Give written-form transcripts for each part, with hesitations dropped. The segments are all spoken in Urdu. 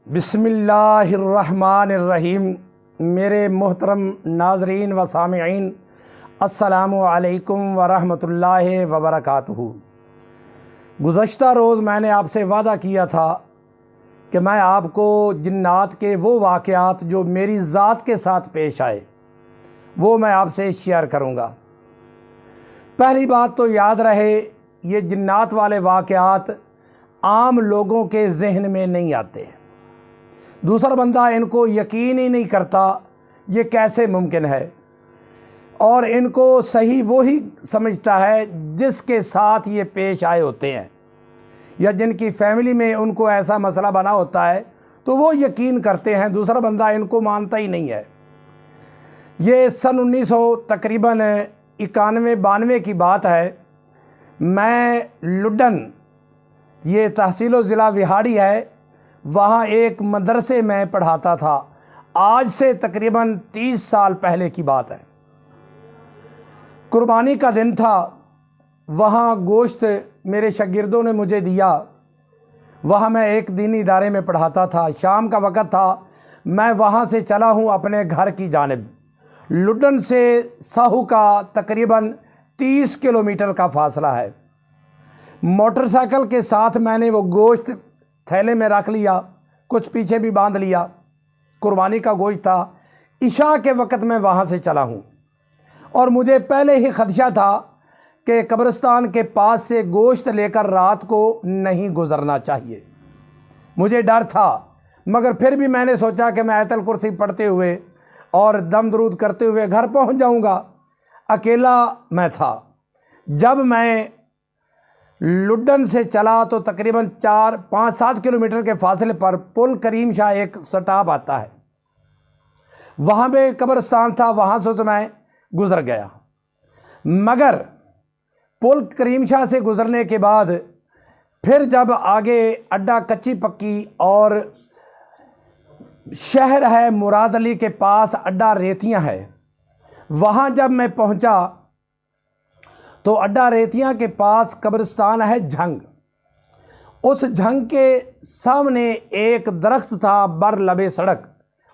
بسم اللہ الرحمن الرحیم۔ میرے محترم ناظرین و سامعین، السلام علیکم ورحمۃ اللہ وبرکاتہ۔ گزشتہ روز میں نے آپ سے وعدہ کیا تھا کہ میں آپ کو جنات کے وہ واقعات جو میری ذات کے ساتھ پیش آئے وہ میں آپ سے شیئر کروں گا۔ پہلی بات تو یاد رہے، یہ جنات والے واقعات عام لوگوں کے ذہن میں نہیں آتے۔ دوسرا بندہ ان کو یقین ہی نہیں کرتا یہ کیسے ممکن ہے، اور ان کو صحیح وہی سمجھتا ہے جس کے ساتھ یہ پیش آئے ہوتے ہیں، یا جن کی فیملی میں ان کو ایسا مسئلہ بنا ہوتا ہے تو وہ یقین کرتے ہیں، دوسرا بندہ ان کو مانتا ہی نہیں ہے۔ یہ سن 1991 تقریباً 91-92 کی بات ہے۔ میں لڈن، یہ تحصیل و ضلع وہاڑی ہے، وہاں ایک مدرسے میں پڑھاتا تھا۔ آج سے تقریباً 30 سال پہلے کی بات ہے۔ قربانی کا دن تھا، وہاں گوشت میرے شاگردوں نے مجھے دیا۔ وہاں میں ایک دینی ادارے میں پڑھاتا تھا، شام کا وقت تھا، میں وہاں سے چلا ہوں اپنے گھر کی جانب۔ لڈن سے ساہو کا تقریباً 30 کلومیٹر کا فاصلہ ہے۔ موٹر سائیکل کے ساتھ میں نے وہ گوشت تھیلے میں رکھ لیا، کچھ پیچھے بھی باندھ لیا، قربانی کا گوشت تھا۔ عشاء کے وقت میں وہاں سے چلا ہوں، اور مجھے پہلے ہی خدشہ تھا کہ قبرستان کے پاس سے گوشت لے کر رات کو نہیں گزرنا چاہیے۔ مجھے ڈر تھا، مگر پھر بھی میں نے سوچا کہ میں آیت الکرسی پڑھتے ہوئے اور دم درود کرتے ہوئے گھر پہنچ جاؤں گا۔ اکیلا میں تھا۔ جب میں لڈن سے چلا تو تقریباً 4-5-7 کلومیٹر کے فاصلے پر پل کریم شاہ ایک سٹاپ آتا ہے، وہاں پہ قبرستان تھا، وہاں سے تو میں گزر گیا۔ مگر پل کریم شاہ سے گزرنے کے بعد پھر جب آگے اڈا کچی پکی اور شہر ہے مراد علی کے پاس اڈا ریتیاں ہے، وہاں جب میں پہنچا تو اڈا ریتیاں کے پاس قبرستان ہے جھنگ۔ اس جھنگ کے سامنے ایک درخت تھا بر لب سڑک،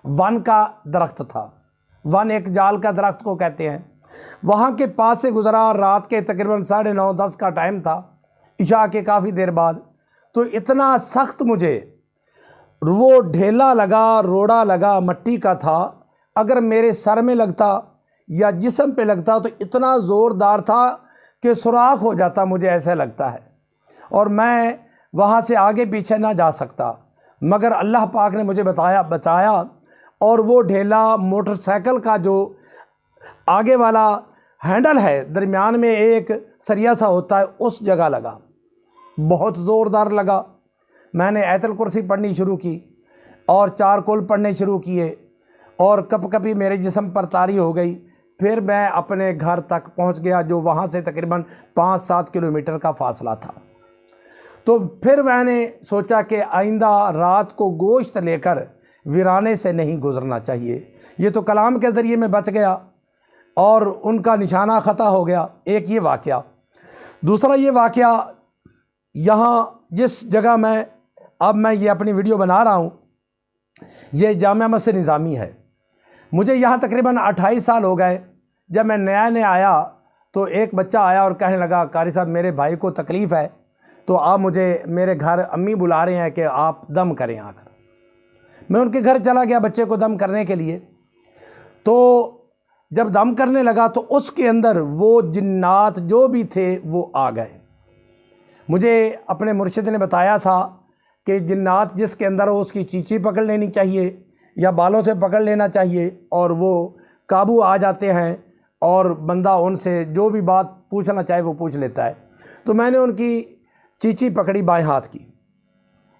ون کا درخت تھا۔ ون ایک جال کا درخت کو کہتے ہیں۔ وہاں کے پاس سے گزرا، رات کے تقریباً 9:30-10 کا ٹائم تھا، عشاء کے کافی دیر بعد۔ تو اتنا سخت مجھے وہ ڈھیلا لگا، روڑا لگا، مٹی کا تھا، اگر میرے سر میں لگتا یا جسم پہ لگتا تو اتنا زوردار تھا کہ سوراخ ہو جاتا، مجھے ایسا لگتا ہے، اور میں وہاں سے آگے پیچھے نہ جا سکتا۔ مگر اللہ پاک نے مجھے بچایا، اور وہ ڈھیلا موٹر سائیکل کا جو آگے والا ہینڈل ہے، درمیان میں ایک سریا سا ہوتا ہے، اس جگہ لگا، بہت زوردار لگا۔ میں نے آیت الکرسی پڑھنی شروع کی اور 4 کل پڑھنے شروع کیے، اور کپ کپی میرے جسم پر طاری ہو گئی۔ پھر میں اپنے گھر تک پہنچ گیا، جو وہاں سے تقریباً 5-7 کلومیٹر کا فاصلہ تھا۔ تو پھر میں نے سوچا کہ آئندہ رات کو گوشت لے کر ویرانے سے نہیں گزرنا چاہیے۔ یہ تو کلام کے ذریعے میں بچ گیا اور ان کا نشانہ خطا ہو گیا۔ ایک یہ واقعہ۔ دوسرا یہ واقعہ، یہاں جس جگہ میں یہ اپنی ویڈیو بنا رہا ہوں، یہ جامعہ مسجد نظامی ہے۔ مجھے یہاں تقریباً 28 سال ہو گئے۔ جب میں نیا آیا تو ایک بچہ آیا اور کہنے لگا، قاری صاحب میرے بھائی کو تکلیف ہے، تو آپ مجھے میرے گھر امی بلا رہے ہیں کہ آپ دم کریں آ کر۔ میں ان کے گھر چلا گیا بچے کو دم کرنے کے لیے۔ تو جب دم کرنے لگا تو اس کے اندر وہ جنات جو بھی تھے وہ آ گئے۔ مجھے اپنے مرشد نے بتایا تھا کہ جنات جس کے اندر ہو اس کی چیچی پکڑ لینی چاہیے یا بالوں سے پکڑ لینا چاہیے، اور وہ قابو آ جاتے ہیں، اور بندہ ان سے جو بھی بات پوچھنا چاہے وہ پوچھ لیتا ہے۔ تو میں نے ان کی چیچی پکڑی بائیں ہاتھ کی،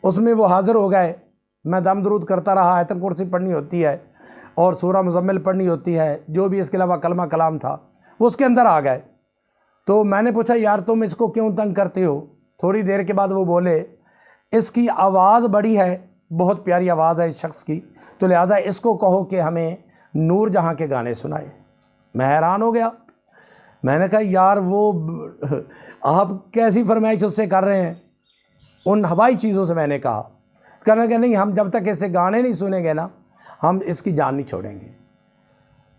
اس میں وہ حاضر ہو گئے۔ میں دم درود کرتا رہا، آیت الکرسی پڑھنی ہوتی ہے اور سورہ مزمل پڑھنی ہوتی ہے، جو بھی اس کے علاوہ کلمہ کلام تھا وہ اس کے اندر آ گئے۔ تو میں نے پوچھا، یار تم اس کو کیوں تنگ کرتے ہو؟ تھوڑی دیر کے بعد وہ بولے، اس کی آواز بڑی ہے، بہت پیاری آواز ہے اس شخص کی، تو لہٰذا اس کو کہو کہ ہمیں نور جہاں کے گانے سنائے۔ میں حیران ہو گیا۔ میں نے کہا، یار وہ آپ کیسی فرمائش اس سے کر رہے ہیں؟ ان ہوائی چیزوں سے میں نے کہا۔ کہنے کہ نہیں، ہم جب تک ایسے گانے نہیں سنیں گے نا ہم اس کی جان نہیں چھوڑیں گے۔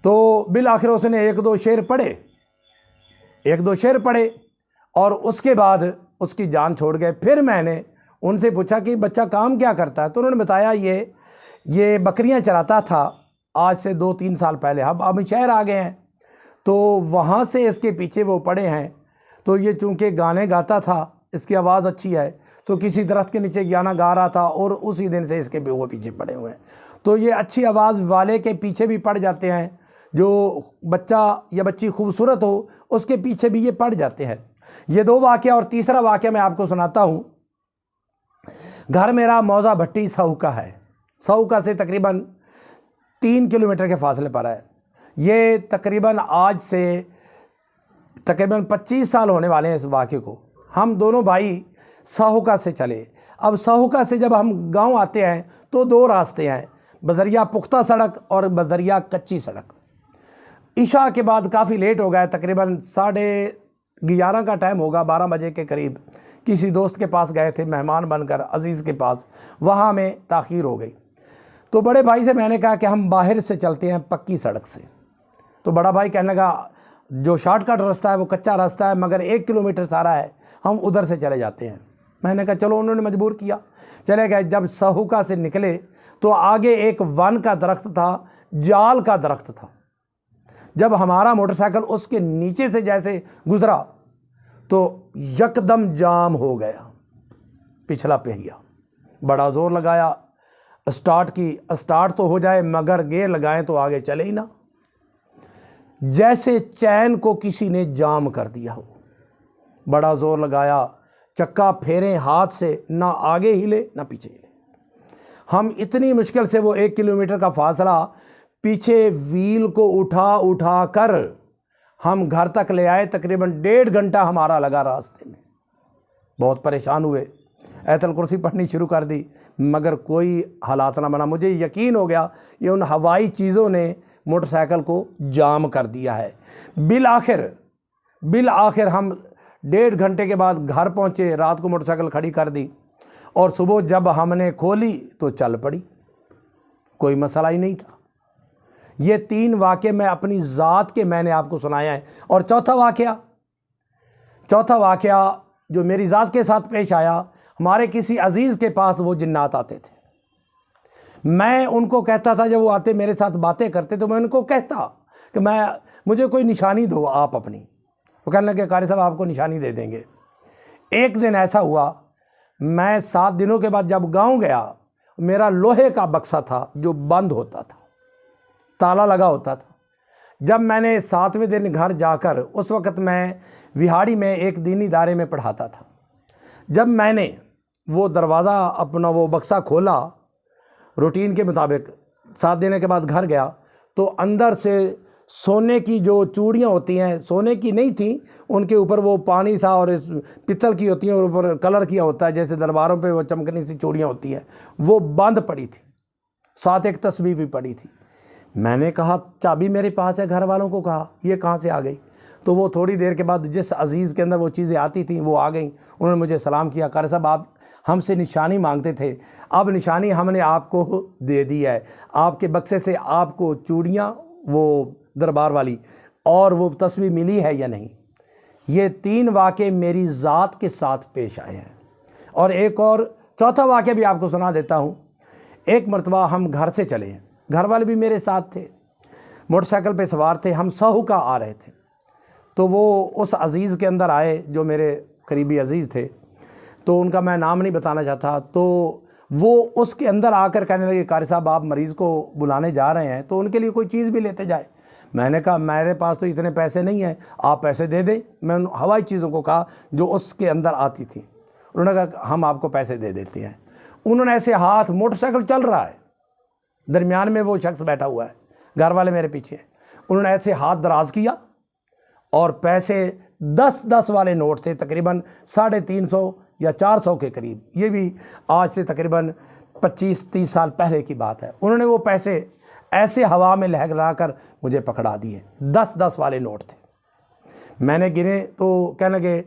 تو بالآخر اس نے ایک دو شعر پڑھے اور اس کے بعد اس کی جان چھوڑ گئے۔ پھر میں نے ان سے پوچھا کہ بچہ کام کیا کرتا ہے؟ تو انہوں نے بتایا یہ بکریاں چراتا تھا آج سے 2-3 سال پہلے، اب شہر آ گئے ہیں تو وہاں سے اس کے پیچھے وہ پڑے ہیں۔ تو یہ چونکہ گانے گاتا تھا، اس کی آواز اچھی ہے، تو کسی درخت کے نیچے گانا گا رہا تھا اور اسی دن سے اس کے وہ پیچھے پڑے ہوئے ہیں۔ تو یہ اچھی آواز والے کے پیچھے بھی پڑ جاتے ہیں، جو بچہ یا بچی خوبصورت ہو اس کے پیچھے بھی یہ پڑ جاتے ہیں۔ یہ 2 واقعہ، اور تیسرا واقعہ میں آپ کو سناتا ہوں۔ گھر میرا موزہ بھٹی سہوکا ہے، سہوکا سے تقریباً 3 کلومیٹر کے فاصلے پر ہے۔ یہ تقریباً آج سے تقریباً 25 سال ہونے والے ہیں اس واقعے کو۔ ہم دونوں بھائی سہوکا سے چلے۔ اب سہوکا سے جب ہم گاؤں آتے ہیں تو 2 راستے ہیں، بذریعہ پختہ سڑک اور بذریعہ کچی سڑک۔ عشاء کے بعد کافی لیٹ ہو گیا، تقریباً 11:30 کا ٹائم ہوگا، 12 بجے کے قریب کسی دوست کے پاس گئے تھے مہمان بن کر، عزیز کے پاس، وہاں میں تاخیر ہو گئی۔ تو بڑے بھائی سے میں نے کہا کہ ہم باہر سے چلتے ہیں پکی سڑک سے۔ تو بڑا بھائی کہنے لگا جو شارٹ کٹ راستہ ہے وہ کچا راستہ ہے مگر 1 کلومیٹر سارا ہے، ہم ادھر سے چلے جاتے ہیں۔ میں نے کہا چلو، انہوں نے مجبور کیا، چلے گئے۔ جب سہوکا سے نکلے تو آگے ایک ون کا درخت تھا، جال کا درخت تھا۔ جب ہمارا موٹر سائیکل اس کے نیچے سے جیسے گزرا تو یکدم جام ہو گیا پچھلا پہیہ۔ بڑا زور لگایا، اسٹارٹ تو ہو جائے مگر گیئر لگائیں تو آگے چلے ہی نہ، جیسے چین کو کسی نے جام کر دیا ہو۔ بڑا زور لگایا، چکا پھیرے ہاتھ سے، نہ آگے ہلے نہ پیچھے ہلے۔ ہم اتنی مشکل سے وہ 1 کلومیٹر کا فاصلہ پیچھے ویل کو اٹھا کر ہم گھر تک لے آئے۔ تقریباً 1.5 گھنٹہ ہمارا لگا راستے میں، بہت پریشان ہوئے، آیت الکرسی پڑھنی شروع کر دی مگر کوئی حالات نہ بنا۔ مجھے یقین ہو گیا یہ ان ہوائی چیزوں نے موٹر سائیکل کو جام کر دیا ہے۔ بالآخر ہم 1.5 گھنٹے کے بعد گھر پہنچے، رات کو موٹر سائیکل کھڑی کر دی اور صبح جب ہم نے کھولی تو چل پڑی، کوئی مسئلہ ہی نہیں تھا۔ یہ 3 واقعے میں اپنی ذات کے میں نے آپ کو سنایا ہے۔ اور چوتھا واقعہ جو میری ذات کے ساتھ پیش آیا، ہمارے کسی عزیز کے پاس وہ جنات آتے تھے۔ میں ان کو کہتا تھا، جب وہ آتے میرے ساتھ باتیں کرتے تو میں ان کو کہتا کہ مجھے کوئی نشانی دو آپ اپنی۔ وہ کہنے لگے قاری صاحب آپ کو نشانی دے دیں گے۔ ایک دن ایسا ہوا، میں 7 دنوں کے بعد جب گاؤں گیا، میرا لوہے کا بکسا تھا جو بند ہوتا تھا، تالا لگا ہوتا تھا۔ جب میں نے 7ویں دن گھر جا کر، اس وقت میں وہاڑی میں ایک دینی ادارے میں پڑھاتا تھا، جب میں نے وہ دروازہ اپنا وہ بکسا کھولا روٹین کے مطابق، 7 دن کے بعد گھر گیا تو اندر سے سونے کی جو چوڑیاں ہوتی ہیں، سونے کی نہیں تھیں، ان کے اوپر وہ پانی سا اور پتل کی ہوتی ہیں اور اوپر کلر کیا ہوتا ہے، جیسے درباروں پہ وہ چمکنی سی چوڑیاں ہوتی ہیں، وہ بند پڑی تھی، ساتھ ایک تسبیح بھی پڑی تھی۔ میں نے کہا چابی میرے پاس ہے، گھر والوں کو کہا یہ کہاں سے آ گئی؟ تو وہ تھوڑی دیر کے بعد جس عزیز کے اندر وہ چیزیں آتی تھیں وہ آ گئیں، انہوں نے مجھے سلام کیا، قاری صاحب آپ ہم سے نشانی مانگتے تھے، اب نشانی ہم نے آپ کو دے دی ہے، آپ کے بکسے سے آپ کو چوڑیاں وہ دربار والی اور وہ تسبیح ملی ہے یا نہیں۔ یہ 3 واقعے میری ذات کے ساتھ پیش آئے ہیں۔ اور ایک اور چوتھا واقعہ بھی آپ کو سنا دیتا ہوں۔ ایک مرتبہ ہم گھر سے چلے ہیں، گھر والے بھی میرے ساتھ تھے، موٹر سائیکل پہ سوار تھے، ہم سہوکا آ رہے تھے تو وہ اس عزیز کے اندر آئے جو میرے قریبی عزیز تھے، تو ان کا میں نام نہیں بتانا چاہتا، تو وہ اس کے اندر آ کر کہنے لگے قاری صاحب آپ مریض کو بلانے جا رہے ہیں تو ان کے لیے کوئی چیز بھی لیتے جائے۔ میں نے کہا میرے پاس تو اتنے پیسے نہیں ہیں، آپ پیسے دے دیں۔ میں ان ہوائی چیزوں کو کہا جو اس کے اندر آتی تھیں، انہوں نے کہا ہم آپ کو پیسے دے دیتے ہیں۔ انہوں نے ایسے ہاتھ، موٹر سائیکل چل رہا ہے، درمیان میں وہ شخص بیٹھا ہوا ہے، گھر والے میرے پیچھے، انہوں نے ایسے ہاتھ دراز کیا اور پیسے 10 والے نوٹ تھے، تقریباً 350 یا 400 کے قریب، یہ بھی آج سے تقریباً 25-30 سال پہلے کی بات ہے۔ انہوں نے وہ پیسے ایسے ہوا میں لہرا کر مجھے پکڑا دیے، 10 والے نوٹ تھے۔ میں نے گنے تو کہنے لگے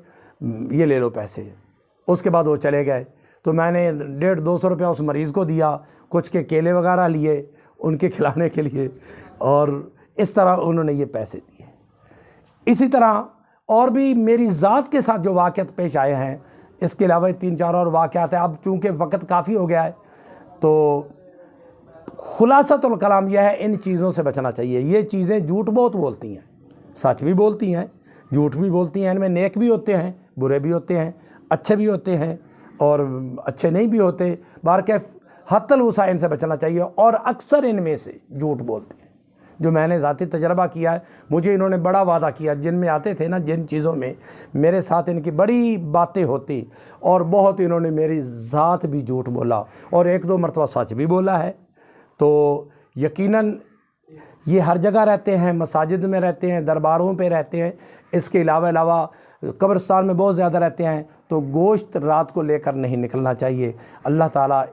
یہ لے لو پیسے۔ اس کے بعد وہ چلے گئے تو میں نے 150-200 روپیہ اس مریض کو دیا، کچھ کے کیلے وغیرہ لیے ان کے کھلانے کے لیے، اور اس طرح انہوں نے یہ پیسے دیے۔ اسی طرح اور بھی میری ذات کے ساتھ جو واقعات پیش آئے ہیں، اس کے علاوہ 3-4 اور واقعات ہیں۔ اب چونکہ وقت کافی ہو گیا ہے تو خلاصۃ الکلام یہ ہے، ان چیزوں سے بچنا چاہیے۔ یہ چیزیں جھوٹ بہت بولتی ہیں، سچ بھی بولتی ہیں، جھوٹ بھی بولتی ہیں، ان میں نیک بھی ہوتے ہیں، برے بھی ہوتے ہیں، اچھے بھی ہوتے ہیں اور اچھے نہیں بھی ہوتے۔ بہرکیف حتی الوسع ان سے بچنا چاہیے، اور اکثر ان میں سے جھوٹ بولتے ہیں۔ جو میں نے ذاتی تجربہ کیا ہے، مجھے انہوں نے بڑا وعدہ کیا، جن میں آتے تھے نا، جن چیزوں میں میرے ساتھ ان کی بڑی باتیں ہوتی، اور بہت انہوں نے میری ذات بھی جھوٹ بولا، اور 1-2 مرتبہ سچ بھی بولا ہے۔ تو یقیناً یہ ہر جگہ رہتے ہیں، مساجد میں رہتے ہیں، درباروں پہ رہتے ہیں، اس کے علاوہ قبرستان میں بہت زیادہ رہتے ہیں۔ تو گوشت رات کو لے کر نہیں نکلنا چاہیے۔ اللہ تعالیٰ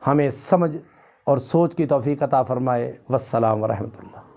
ہمیں سمجھ اور سوچ کی توفیق عطا فرمائے۔ والسلام ورحمۃ اللہ۔